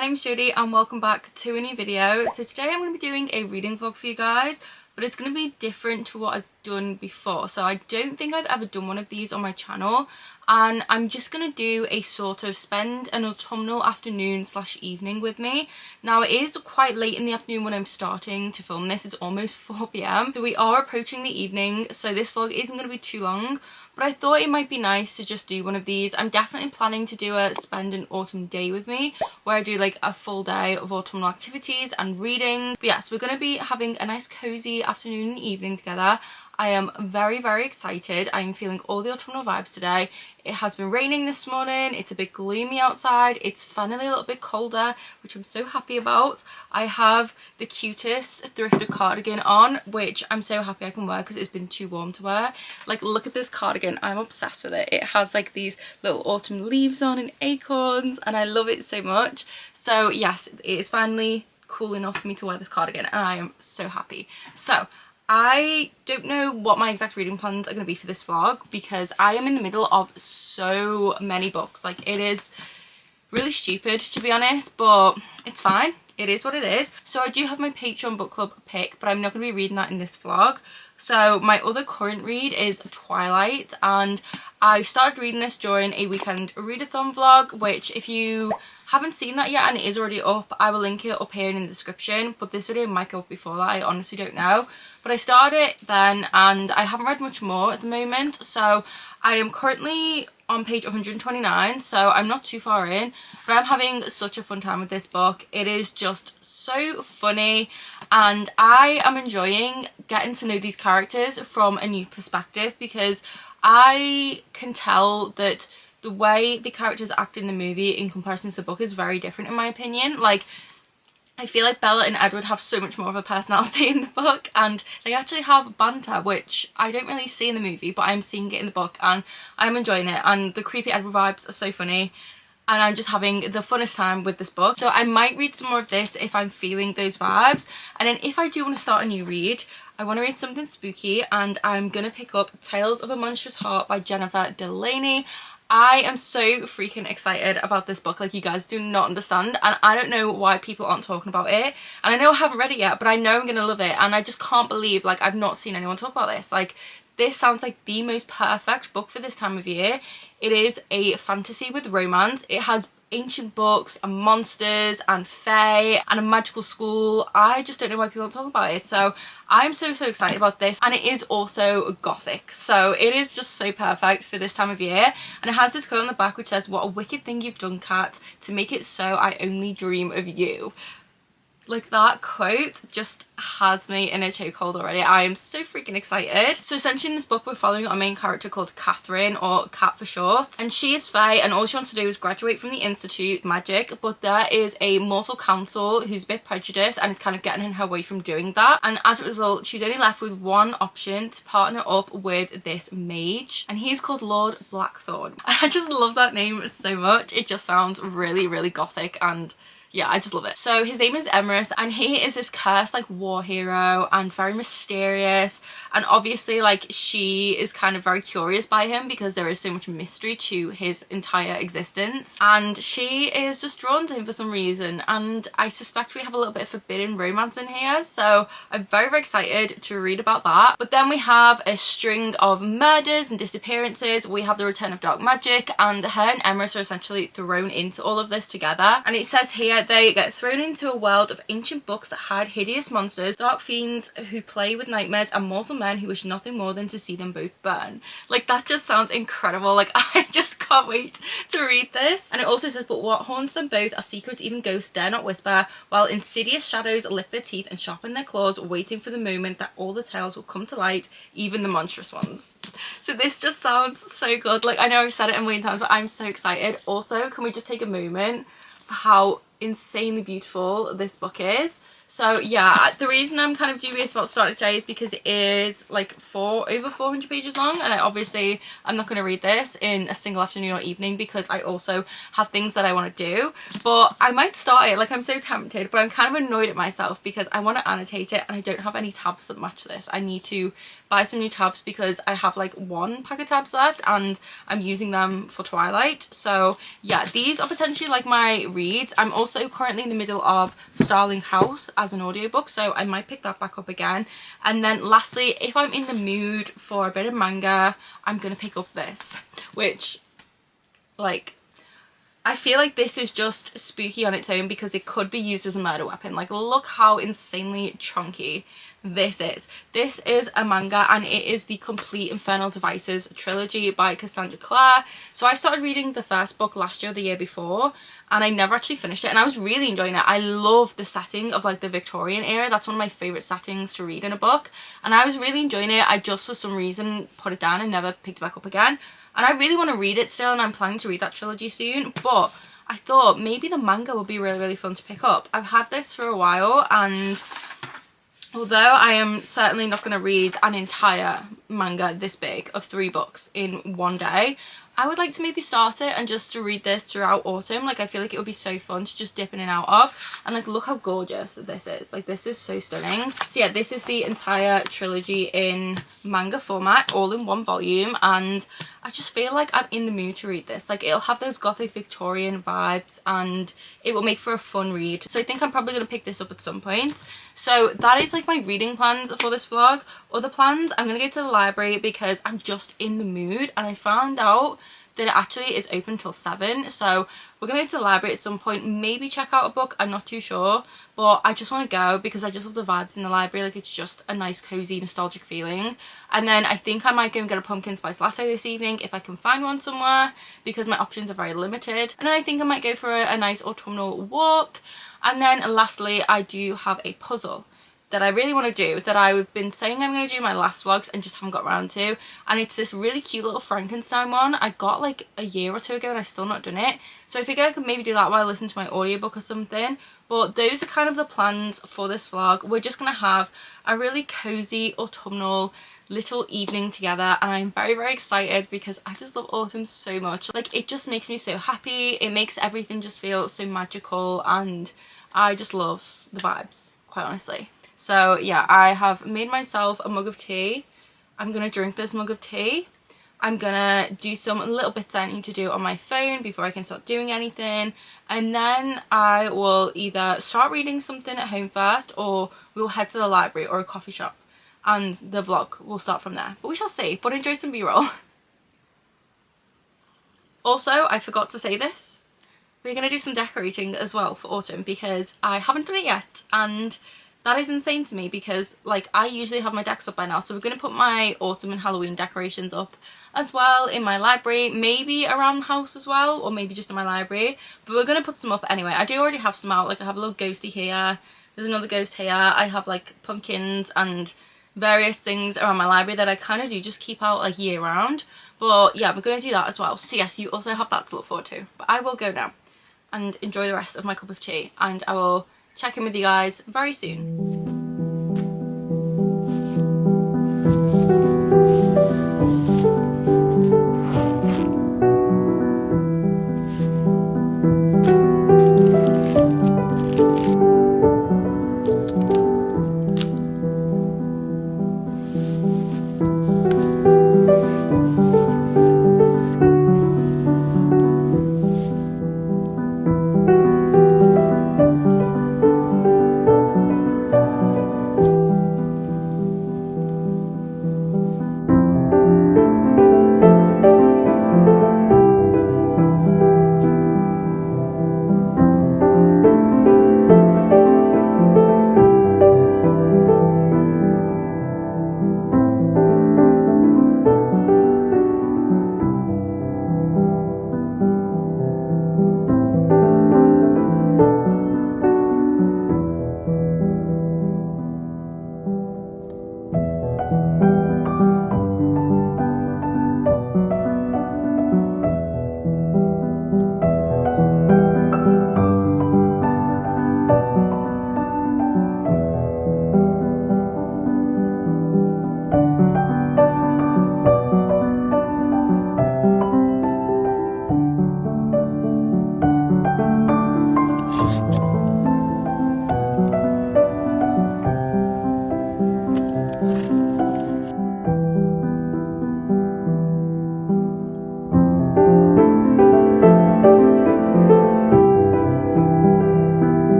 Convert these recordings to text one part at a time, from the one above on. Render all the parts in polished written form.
my name's Jodie and welcome back to a new video. So today I'm going to be doing a reading vlog for you guys, but it's going to be different to what I've done before. So I don't think I've ever done one of these on my channel, and I'm just going to do a sort of spend an autumnal afternoon / evening with me. Now it is quite late in the afternoon when I'm starting to film this. It's almost 4 p.m. so we are approaching the evening, so this vlog isn't going to be too long, but I thought it might be nice to just do one of these. I'm definitely planning to do a spend an autumn day with me where I do like a full day of autumnal activities and reading. But yes, we're going to be having a nice cozy afternoon and evening together. I am very excited. I'm feeling all the autumnal vibes today. It has been raining this morning. It's a bit gloomy outside. It's finally a little bit colder, which I'm so happy about. I have the cutest thrifted cardigan on, which I'm so happy I can wear because it's been too warm to wear. Like, look at this cardigan. I'm obsessed with it. It has like these little autumn leaves on and acorns, and I love it so much. So yes, it is finally cool enough for me to wear this cardigan, and I am so happy. So I don't know what my exact reading plans are going to be for this vlog because I am in the middle of so many books. Like, it is really stupid to be honest, but it's fine. It is what it is. So I do have my Patreon book club pick, but I'm not going to be reading that in this vlog. So my other current read is Twilight, and I started reading this during a weekend readathon vlog, which if you haven't seen that yet and it is already up, I will link it up here in the description, but this video might go up before that, I honestly don't know. But I started it then and I haven't read much more at the moment, so I am currently on page 129, so I'm not too far in, but I'm having such a fun time with this book. It is just so funny and I am enjoying getting to know these characters from a new perspective, because I can tell that the way the characters act in the movie in comparison to the book is very different in my opinion. Like, I feel like Bella and Edward have so much more of a personality in the book, and they actually have banter, which I don't really see in the movie, but I'm seeing it in the book and I'm enjoying it, and the creepy Edward vibes are so funny and I'm just having the funnest time with this book. So I might read some more of this if I'm feeling those vibes, and then if I do want to start a new read, I want to read something spooky, and I'm going to pick up Tales of a Monstrous Heart by Jennifer Delaney. I am so freaking excited about this book, like you guys do not understand, and I don't know why people aren't talking about it, and I know I haven't read it yet, but I know I'm gonna love it, and I just can't believe like I've not seen anyone talk about this. Like, this sounds like the most perfect book for this time of year. It is a fantasy with romance. It has ancient books and monsters and fae and a magical school. I just don't know why people don't talk about it, so I'm so excited about this. And it is also gothic, so it is just so perfect for this time of year. And it has this quote on the back which says, "What a wicked thing you've done, Cat, to make it so I only dream of you." Like, that quote just has me in a chokehold already. I am so freaking excited. So essentially in this book we're following our main character called Catherine, or Cat for short, and she is fae and all she wants to do is graduate from the Institute Magic, but there is a mortal council who's a bit prejudiced and is kind of getting in her way from doing that, and as a result she's only left with one option: to partner up with this mage, and he's called Lord Blackthorn. I just love that name so much. It just sounds really gothic, and yeah, I just love it. So his name is Emerus, and he is this cursed like war hero and very mysterious, and obviously like she is kind of very curious by him because there is so much mystery to his entire existence, and she is just drawn to him for some reason, and I suspect we have a little bit of forbidden romance in here, so I'm very excited to read about that. But then we have a string of murders and disappearances. We have the return of dark magic, and her and Emerus are essentially thrown into all of this together, and it says here they get thrown into a world of ancient books that hide hideous monsters, dark fiends who play with nightmares, and mortal men who wish nothing more than to see them both burn. Like, that just sounds incredible. Like, I just can't wait to read this. And it also says, "But what haunts them both are secrets even ghosts dare not whisper, while insidious shadows lick their teeth and sharpen their claws, waiting for the moment that all the tales will come to light, even the monstrous ones." So this just sounds so good. Like, I know I've said it a million times, but I'm so excited. Also, can we just take a moment for how insanely beautiful this book is? So yeah, the reason I'm kind of dubious about starting today is because it is like over 400 pages long, and I'm not going to read this in a single afternoon or evening because I also have things that I want to do. But I might start it, like I'm so tempted, but I'm kind of annoyed at myself because I want to annotate it and I don't have any tabs that match this. I need to buy some new tabs because I have like one pack of tabs left and I'm using them for Twilight. So yeah, these are potentially like my reads. I'm also currently in the middle of Starling House as an audiobook, so I might pick that back up again. And then lastly, if I'm in the mood for a bit of manga, I'm gonna pick up this, which, like, I feel like this is just spooky on its own because it could be used as a murder weapon. Like, look how insanely chunky this is. This is a manga and it is the Complete Infernal Devices trilogy by Cassandra Clare. So I started reading the first book last year or the year before and I never actually finished it, and I was really enjoying it. I love the setting of like the Victorian era. That's one of my favourite settings to read in a book, and I was really enjoying it. I just for some reason put it down and never picked it back up again. And I really want to read it still, and I'm planning to read that trilogy soon, but I thought maybe the manga would be really fun to pick up. I've had this for a while, and although I am certainly not going to read an entire manga this big of 3 books in one day, I would like to maybe start it and just to read this throughout autumn. Like, I feel like it would be so fun to just dip in and out of. And like, look how gorgeous this is. Like, this is so stunning. So yeah, this is the entire trilogy in manga format, all in one volume, and I just feel like I'm in the mood to read this. Like, it'll have those gothic Victorian vibes and it will make for a fun read. So I think I'm probably going to pick this up at some point. So that is like my reading plans for this vlog. Other plans, I'm going to go to the library because I'm just in the mood, and I found out that it actually is open till 7, so we're gonna go to the library at some point, maybe check out a book. I'm not too sure, but I just want to go because I just love the vibes in the library. Like, it's just a nice cozy nostalgic feeling. And then I think I might go and get a pumpkin spice latte this evening if I can find one somewhere, because my options are very limited. And then I think I might go for a nice autumnal walk. And then lastly, I do have a puzzle that I really want to do, that I've been saying I'm going to do in my last vlogs and just haven't got around to. And it's this really cute little Frankenstein one I got like a year or 2 ago and I've still not done it. So I figured I could maybe do that while I listen to my audiobook or something. But those are kind of the plans for this vlog. We're just going to have a really cozy autumnal little evening together, and I'm very excited because I just love autumn so much. Like, it just makes me so happy. It makes everything just feel so magical, and I just love the vibes, quite honestly. So yeah, I have made myself a mug of tea. I'm gonna drink this mug of tea. I'm gonna do some little bits I need to do on my phone before I can start doing anything, and then I will either start reading something at home first, or we'll head to the library or a coffee shop and the vlog will start from there. But we shall see. But enjoy some b-roll. Also, I forgot to say this, we're gonna do some decorating as well for autumn because I haven't done it yet, and that is insane to me because, like, I usually have my decks up by now. So we're going to put my autumn and Halloween decorations up as well in my library, maybe around the house as well, or maybe just in my library. But we're going to put some up anyway. I do already have some out. Like, I have a little ghosty here. There's another ghost here. I have, like, pumpkins and various things around my library that I kind of do just keep out, like, year round. But yeah, we're going to do that as well. So yes, you also have that to look forward to. But I will go now and enjoy the rest of my cup of tea, and I will check in with you guys very soon.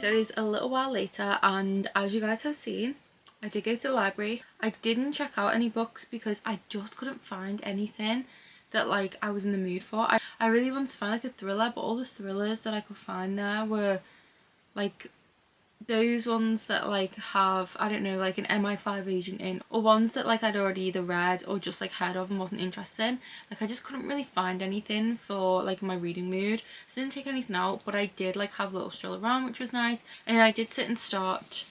so it is a little while later, and as you guys have seen, I did go to the library. I didn't check out any books because I just couldn't find anything that like I was in the mood for. I really wanted to find like a thriller, but all the thrillers that I could find there were like those ones that like have, I don't know, like an MI5 agent in, or ones that like I'd already either read or just like heard of and wasn't interested in. Like I just couldn't really find anything for like my reading mood, so I didn't take anything out, but I did like have a little stroll around, which was nice. And I did sit and start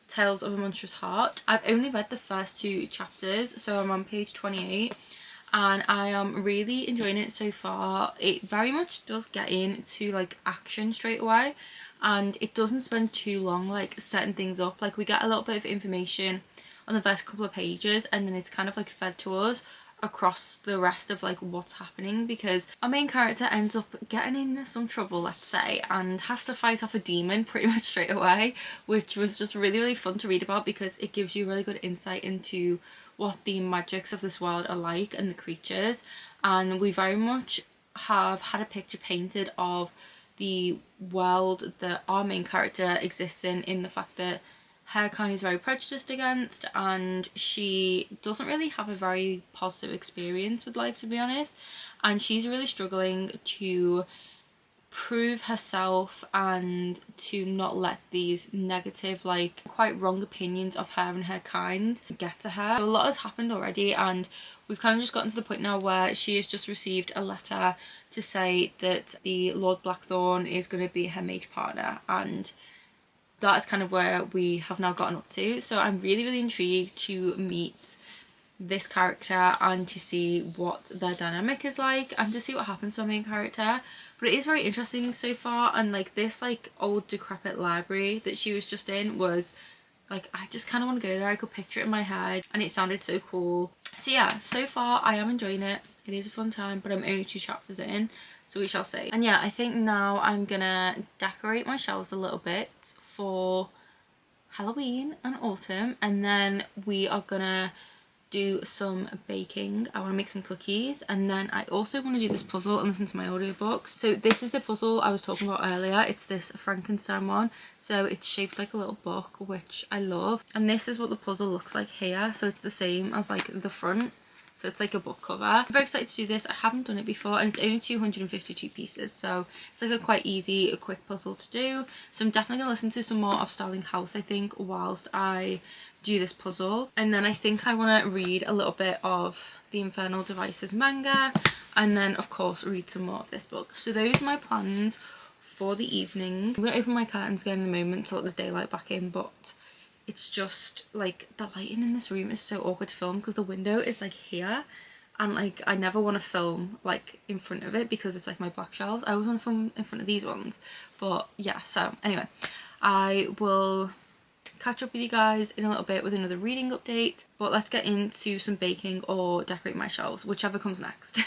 Tales of a Monstrous Heart. I've only read the first 2 chapters, so I'm on page 28, and I am really enjoying it so far. It very much does get into like action straight away, and it doesn't spend too long like setting things up. Like we get a little bit of information on the first couple of pages, and then it's kind of like fed to us across the rest of like what's happening, because our main character ends up getting in some trouble, let's say, and has to fight off a demon pretty much straight away, which was just really fun to read about, because it gives you really good insight into what the magics of this world are like and the creatures. And we very much have had a picture painted of the world that our main character exists in the fact that her kind is very prejudiced against, and she doesn't really have a very positive experience with life, to be honest, and she's really struggling to prove herself and to not let these negative, like quite wrong opinions of her and her kind get to her. A lot has happened already, and we've kind of just gotten to the point now where she has just received a letter to say that the Lord Blackthorn is going to be her mage partner, and that is kind of where we have now gotten up to. So I'm really intrigued to meet this character and to see what their dynamic is like, and to see what happens to our main character. But it is very interesting so far, and like this like old decrepit library that she was just in was like, I just kind of want to go there. I could picture it in my head, and it sounded so cool. So yeah, so far I am enjoying it. It is a fun time, but I'm only 2 chapters in, so we shall see. And yeah, I think now I'm gonna decorate my shelves a little bit for Halloween and autumn, and then we are gonna do some baking. I want to make some cookies, and then I also want to do this puzzle and listen to my audiobooks. So this is the puzzle I was talking about earlier. It's this Frankenstein one, so it's shaped like a little book, which I love, and this is what the puzzle looks like here. So it's the same as like the front, so it's like a book cover. I'm very excited to do this. I haven't done it before, and it's only 252 pieces, so it's like a quite easy, a quick puzzle to do. So I'm definitely gonna listen to some more of Starling House, I think, whilst I do this puzzle. And then I think I want to read a little bit of the Infernal Devices manga, and then of course read some more of this book. So those are my plans for the evening. I'm gonna open my curtains again in a moment to let the daylight back in, but it's just like the lighting in this room is so awkward to film because the window is like here, and like I never want to film like in front of it because it's like my black shelves. I always want to film in front of these ones. But yeah, so anyway, I will catch up with you guys in a little bit with another reading update, but let's get into some baking or decorate my shelves, whichever comes next.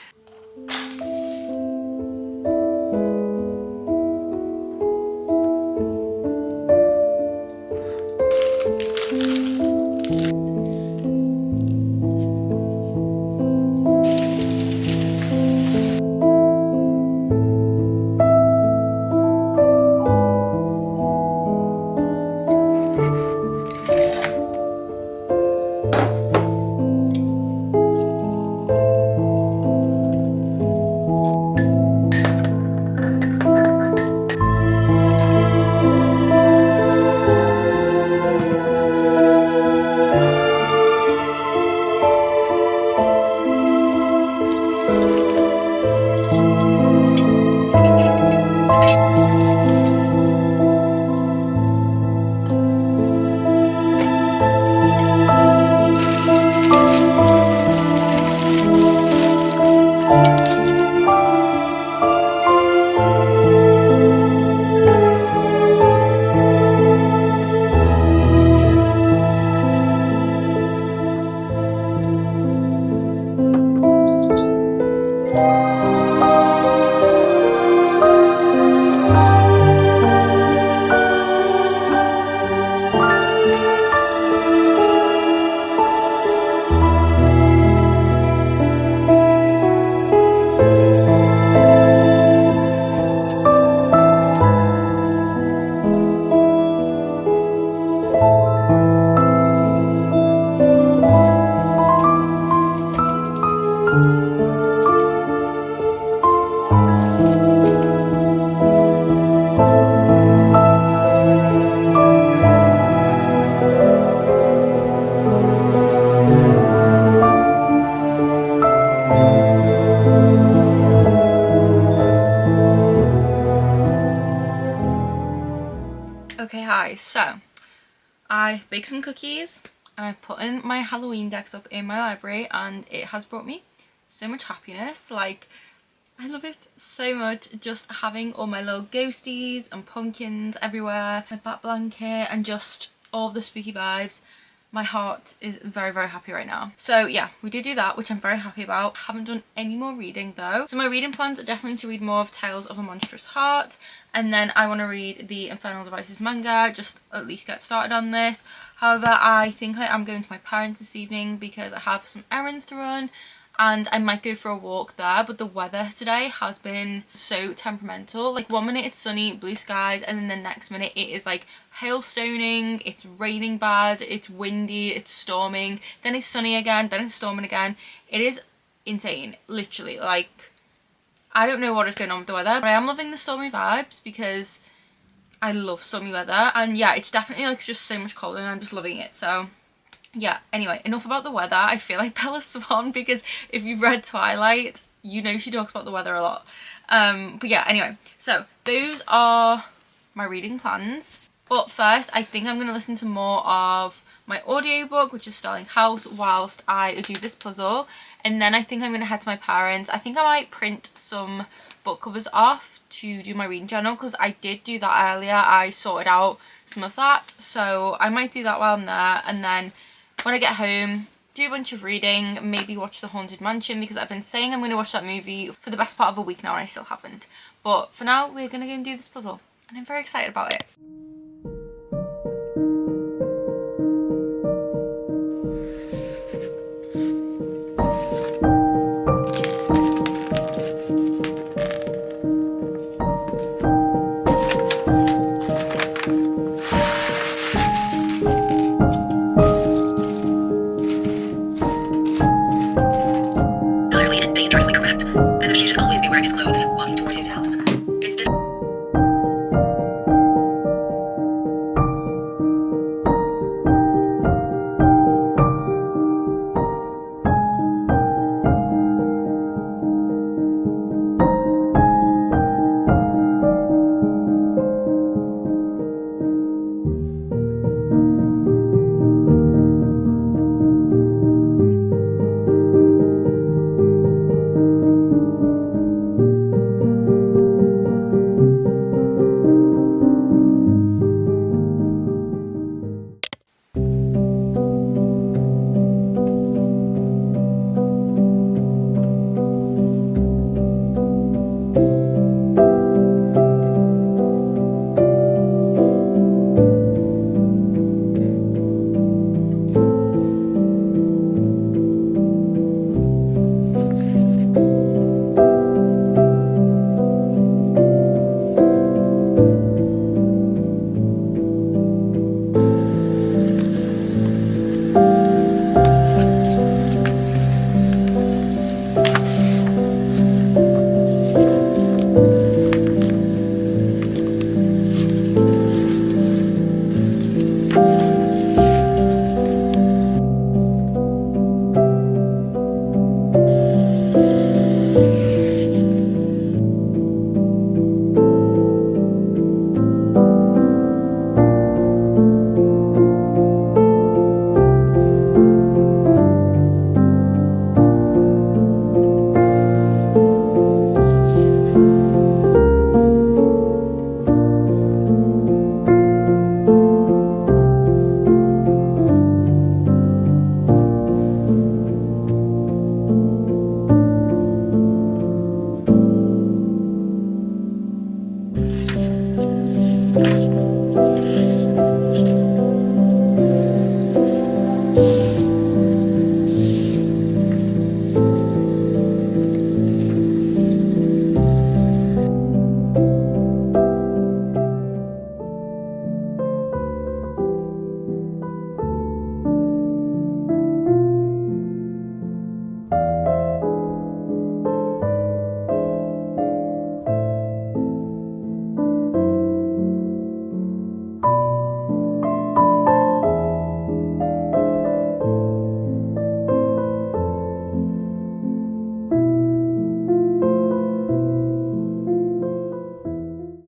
Okay, hi, so I baked some cookies and I've put in my Halloween decks up in my library, and it has brought me so much happiness. Like, I love it so much, just having all my little ghosties and pumpkins everywhere, my bat blanket, and just all the spooky vibes. My heart is very, very happy right now. So yeah, we did do that, which I'm very happy about. Haven't done any more reading though. So my reading plans are definitely to read more of Tales of a Monstrous Heart, and then I want to read the Infernal Devices manga, just at least get started on this. However, I think I am going to my parents this evening because I have some errands to run, and I might go for a walk there, but the weather today has been so temperamental. Like, 1 minute it's sunny, blue skies, and then the next minute it is like hailstoning, it's raining bad, it's windy, it's storming, then it's sunny again, then it's storming again. It is insane, literally. Like, I don't know what is going on with the weather, but I am loving the stormy vibes because I love stormy weather. And yeah, it's definitely like just so much colder and I'm just loving it. So yeah, anyway, enough about the weather. I feel like Bella Swan because if you've read Twilight, you know she talks about the weather a lot. But yeah, anyway, so those are my reading plans. But first, I think I'm going to listen to more of my audiobook, which is Sterling House, whilst I do this puzzle. And then I think I'm going to head to my parents. I think I might print some book covers off to do my reading journal because I did do that earlier. I sorted out some of that. So I might do that while I'm there. And then when I get home, do a bunch of reading, maybe watch The Haunted Mansion because I've been saying I'm going to watch that movie for the best part of a week now and I still haven't. But for now, we're going to go and do this puzzle and I'm very excited about it.